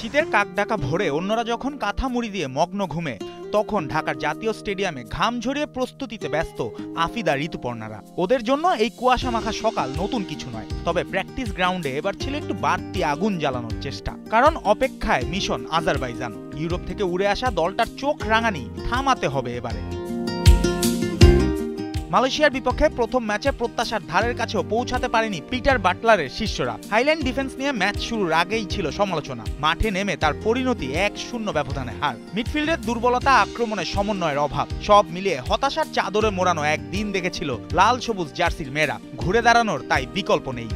শীতের কাকডাকা ভোরে অন্যরা যখন কাঁথা মুড়ি দিয়ে মগ্ন ঘুমে, তখন ঢাকার জাতীয় স্টেডিয়ামে ঘাম ঝরিয়ে প্রস্তুতিতে ব্যস্ত আফিদা ঋতুপর্ণারা। ওদের জন্য এই কুয়াশা মাখা সকাল নতুন কিছু নয়, তবে প্র্যাকটিস গ্রাউন্ডে এবার ছিল একটু বাড়তি আগুন জ্বালানোর চেষ্টা। কারণ অপেক্ষায় মিশন আজারবাইজান। ইউরোপ থেকে উড়ে আসা দলটার চোখ রাঙানি থামাতে হবে এবারে। মালয়েশিয়ার বিপক্ষে প্রথম ম্যাচে প্রত্যাশার ধারের কাছেও পৌঁছাতে পারেনি পিটার বাটলারের শিষ্যরা। হাইল্যান্ড ডিফেন্স নিয়ে ম্যাচ শুরুর আগেই ছিল সমালোচনা। মাঠে নেমে তার পরিণতি 1-0 ব্যবধানে হার। মিডফিল্ডের দুর্বলতা, আক্রমণের সমন্বয়ের অভাব, সব মিলিয়ে হতাশার চাদরে মোড়ানো একদিন দেখেছিল লাল সবুজ জার্সির মেয়েরা। ঘুরে দাঁড়ানোর তাই বিকল্প নেই।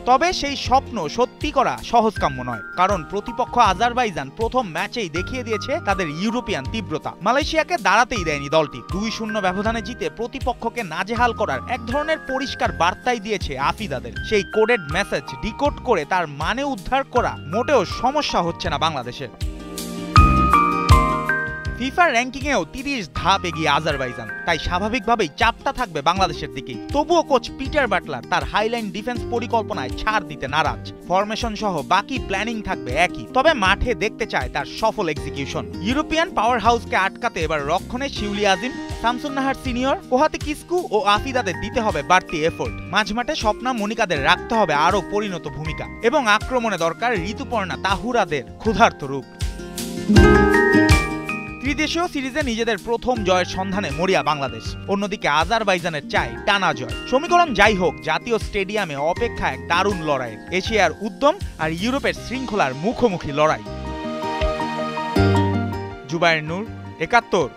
তবে সেই স্বপ্ন সত্যি করা সহজকাম্য নয়, কারণ প্রতিপক্ষ আজারবাইজান প্রথম ম্যাচেই দেখিয়ে দিয়েছে তাদের ইউরোপিয়ান তীব্রতা। মালয়েশিয়াকে দাঁড়াতেই দেয়নি দলটি। 2-0 ব্যবধানে জিতে প্রতিপক্ষকে নাজেহাল করার এক ধরনের পরিষ্কার বার্তাই দিয়েছে আফিদাদের। সেই কোডেড মেসেজ ডিকোড করে তার মানে উদ্ধার করা মোটেও সমস্যা হচ্ছে না বাংলাদেশের। ফিফা র্যাঙ্কিংয়েও 30 ধাপ এগিয়ে আজারবাইজান, তাই স্বাভাবিকভাবেই চাপটা থাকবে বাংলাদেশের দিকেই। তবুও কোচ পিটার বাটলার তার হাইলাইন ডিফেন্স পরিকল্পনায় ছাড় দিতে নারাজ। ফরমেশন সহ বাকি প্ল্যানিং থাকবে একই, তবে মাঠে দেখতে চায় তার সফল এক্সিকিউশন। ইউরোপিয়ান পাওয়ার হাউসকে আটকাতে এবার রক্ষণে শিউলি আজিম, শামসুন নাহার সিনিয়র, কোহাতে কিসকু ও আফিদাদের দিতে হবে বাড়তি এফোর্ট। মাঝমাঠে স্বপ্না মনিকাদের রাখতে হবে আরও পরিণত ভূমিকা, এবং আক্রমণে দরকার ঋতুপর্ণা তাহুরাদের ক্ষুধার্ত রূপ। ত্রিদেশীয় সিরিজে নিজেদের প্রথম জয়ের সন্ধানে মরিয়া বাংলাদেশ। অন্যদিকে আজারবাইজানের চাই টানা জয়। সমীকরণ যাই হোক, জাতীয় স্টেডিয়ামে অপেক্ষা এক দারুণ লড়াই। এশিয়ার উদ্যম আর ইউরোপের শৃঙ্খলার মুখোমুখি লড়াই। জুবায়ের নূর, ৭১।